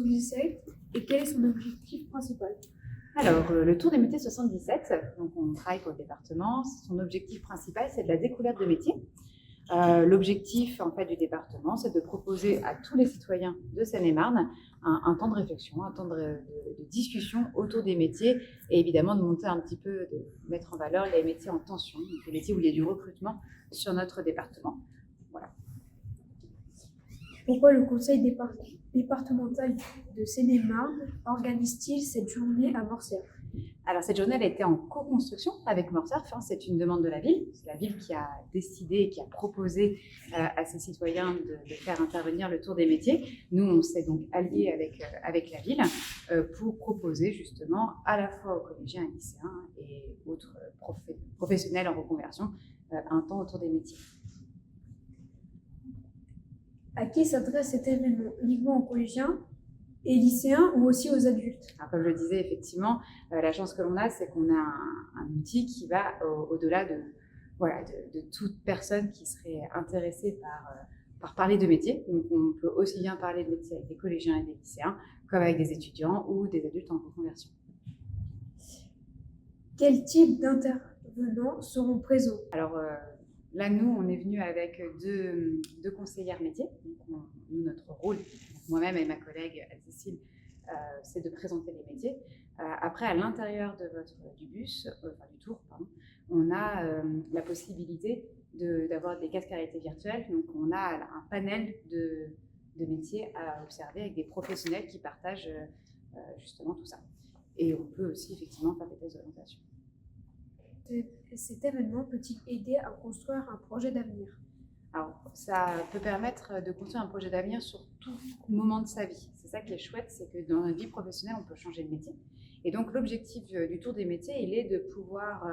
77 et quel est son objectif principal? Alors, le Tour des métiers 77, donc on travaille pour le département. Son objectif principal, c'est de la découverte de métiers. L'objectif en fait, du département, c'est de proposer à tous les citoyens de Seine-et-Marne un temps de réflexion, un temps de discussion autour des métiers et évidemment de monter un petit peu, de mettre en valeur les métiers en tension, donc les métiers où il y a du recrutement sur notre département. Voilà. Pourquoi le conseil départemental de Seine-et-Marne organise-t-il cette journée à Morcerf? Alors, cette journée, elle a été en co-construction avec Morcerf. C'est une demande de la ville. C'est la ville qui a décidé et qui a proposé à ses citoyens de faire intervenir le Tour des métiers. Nous, on s'est donc alliés avec la ville pour proposer justement à la fois aux collégiens et lycéens et autres professionnels en reconversion un temps autour des métiers. À qui s'adresse cet événement? Uniquement aux collégiens et lycéens ou aussi aux adultes? Alors, comme je le disais, effectivement, la chance que l'on a, c'est qu'on a un outil qui va au-delà de toute personne qui serait intéressée par parler de métier. Donc, on peut aussi bien parler de métier avec des collégiens et des lycéens, comme avec des étudiants ou des adultes en reconversion. Quel type d'intervenants seront présents? Alors, là, nous, on est venu avec deux conseillères métiers. Donc, nous, notre rôle, moi-même et ma collègue Cécile, c'est de présenter les métiers. Après, à l'intérieur du tour, on a la possibilité d'avoir des casques à réalité virtuelle. Donc, on a un panel de métiers à observer avec des professionnels qui partagent justement tout ça. Et on peut aussi effectivement faire des tests d'orientation. Cet événement peut-il aider à construire un projet d'avenir? Alors, ça peut permettre de construire un projet d'avenir sur tout moment de sa vie. C'est ça qui est chouette, c'est que dans notre vie professionnelle, on peut changer de métier. Et donc, l'objectif du Tour des métiers, il est de pouvoir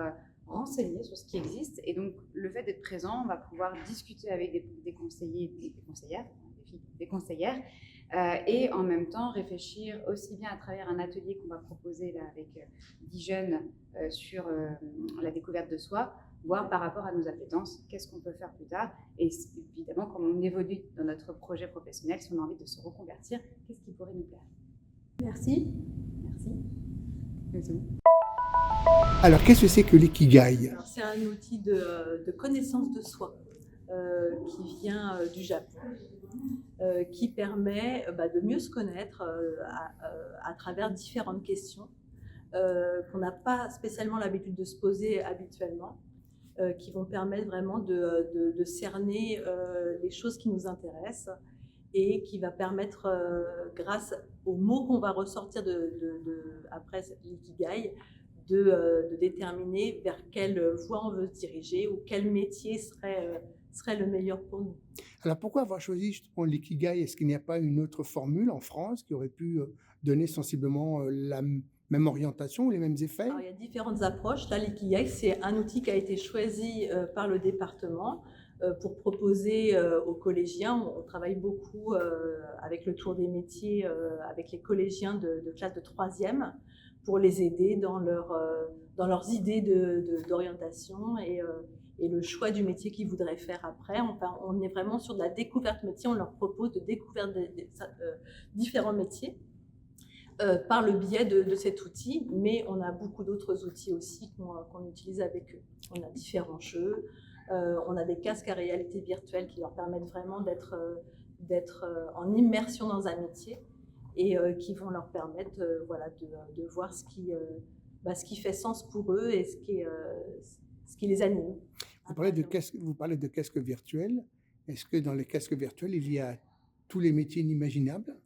renseigner sur ce qui existe. Et donc, le fait d'être présent, on va pouvoir discuter avec des conseillers, des conseillères, et en même temps réfléchir aussi bien à travers un atelier qu'on va proposer là, avec 10 jeunes sur la découverte de soi, voir par rapport à nos appétences, qu'est-ce qu'on peut faire plus tard, et évidemment, comme on évolue dans notre projet professionnel, si on a envie de se reconvertir, qu'est-ce qui pourrait nous plaire. Merci. Merci. Alors, qu'est-ce que c'est que l'ikigai? C'est un outil de connaissance de soi qui vient du Japon, qui permet de mieux se connaître à travers différentes questions qu'on n'a pas spécialement l'habitude de se poser habituellement, qui vont permettre vraiment de cerner les choses qui nous intéressent et qui va permettre, grâce aux mots qu'on va ressortir après l'ikigai, de déterminer vers quelle voie on veut se diriger ou quel métier serait le meilleur pour nous. Alors, pourquoi avoir choisi justement l'ikigai? Est-ce qu'il n'y a pas une autre formule en France qui aurait pu donner sensiblement la même orientation ou les mêmes effets? Alors, il y a différentes approches. Là, l'ikigai, c'est un outil qui a été choisi par le département pour proposer aux collégiens. On travaille beaucoup avec le Tour des métiers, avec les collégiens de classe de 3e, pour les aider dans leurs idées d'orientation et le choix du métier qu'ils voudraient faire après. Enfin, on est vraiment sur de la découverte métier. On leur propose de découvrir différents métiers par le biais de cet outil, mais on a beaucoup d'autres outils aussi qu'on utilise avec eux. On a différents jeux, on a des casques à réalité virtuelle qui leur permettent vraiment d'être en immersion dans un métier et qui vont leur permettre de voir ce qui fait sens pour eux et ce qui les anime. Vous parlez de casques virtuels. Est-ce que dans les casques virtuels, il y a tous les métiers inimaginables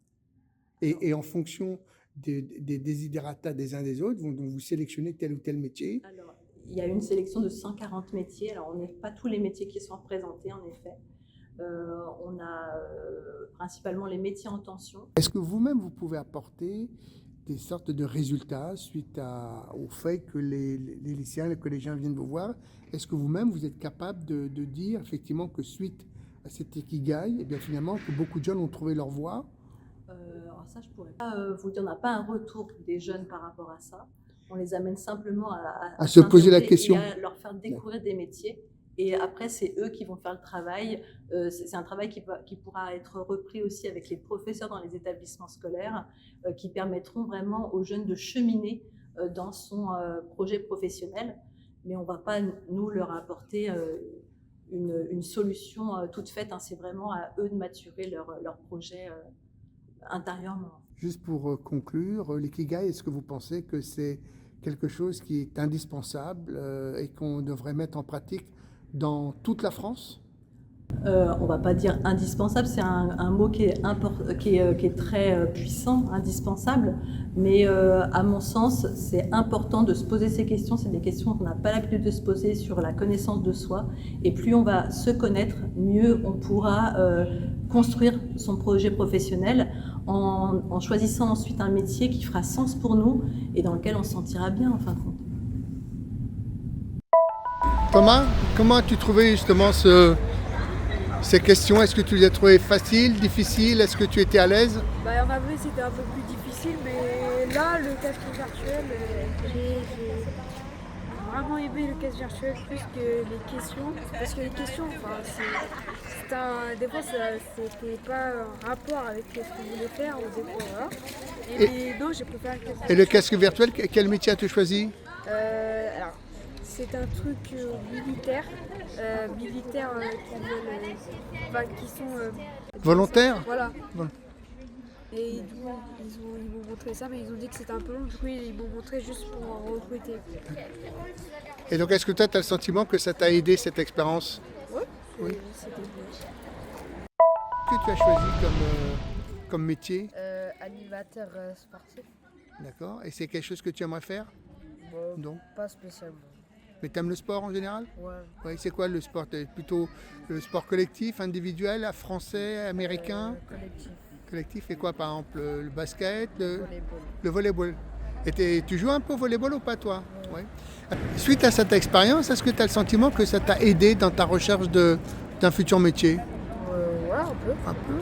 et en fonction des desiderata des uns des autres, donc vous sélectionnez tel ou tel métier? Alors, il y a une sélection de 140 métiers. Alors, on n'est pas tous les métiers qui sont représentés, en effet. On a principalement les métiers en tension. Est-ce que vous-même, vous pouvez apporter des sortes de résultats suite au fait que les lycéens, les collégiens viennent vous voir? Est-ce que vous-même, vous êtes capable de dire effectivement que suite à cet ikigai, eh bien finalement, que beaucoup de jeunes ont trouvé leur voie? Alors ça, je pourrais pas vous dire, on n'a pas un retour des jeunes par rapport à ça. On les amène simplement à se poser la question et à leur faire découvrir des métiers Et après, c'est eux qui vont faire le travail. C'est un travail qui pourra être repris aussi avec les professeurs dans les établissements scolaires, qui permettront vraiment aux jeunes de cheminer dans son projet professionnel. Mais on ne va pas, nous, leur apporter une solution toute faite. C'est vraiment à eux de maturer leur projet intérieurement. Juste pour conclure, l'ikigai, est-ce que vous pensez que c'est quelque chose qui est indispensable et qu'on devrait mettre en pratique dans toute la France? On ne va pas dire indispensable, c'est un mot qui est très puissant, indispensable, mais à mon sens, c'est important de se poser ces questions. C'est des questions qu'on n'a pas l'habitude de se poser sur la connaissance de soi. Et plus on va se connaître, mieux on pourra construire son projet professionnel en choisissant ensuite un métier qui fera sens pour nous et dans lequel on se sentira bien en fin de compte. Thomas, comment as-tu trouvé justement ces questions? Est-ce que tu les as trouvées faciles, difficiles? Est-ce que tu étais à l'aise? Bah, en avril, c'était un peu plus difficile, mais là, le casque virtuel, j'ai vraiment aimé le casque virtuel plus que les questions. Parce que les questions, des fois, c'était pas en rapport avec ce qu'on voulait faire. Voilà. Non, j'ai préféré le casque virtuel. Et le casque virtuel, quel métier as-tu choisi? Alors, c'est un truc militaire qui sont Volontaire? voilà. Voilà. Et du coup, ils m'ont montré ça, mais ils ont dit que c'était un peu long, du coup ils m'ont montré juste pour recruter. Et donc, est-ce que toi, tu as le sentiment que ça t'a aidé, cette expérience? Ouais, Oui. c'était bien. Qu'est-ce que tu as choisi comme métier? Animateur sportif. D'accord. Et c'est quelque chose que tu aimerais faire? Bon, Non. pas spécialement. Mais tu aimes le sport en général? Ouais. Oui, c'est quoi le sport? T'es plutôt le sport collectif, individuel, français, américain? Collectif. Collectif, et quoi par exemple? Le basket, Volleyball. le volleyball. Et tu joues un peu au volleyball ou pas toi? Ouais. Suite à cette expérience, est-ce que tu as le sentiment que ça t'a aidé dans ta recherche d'un futur métier? Ouais, un peu. Un peu.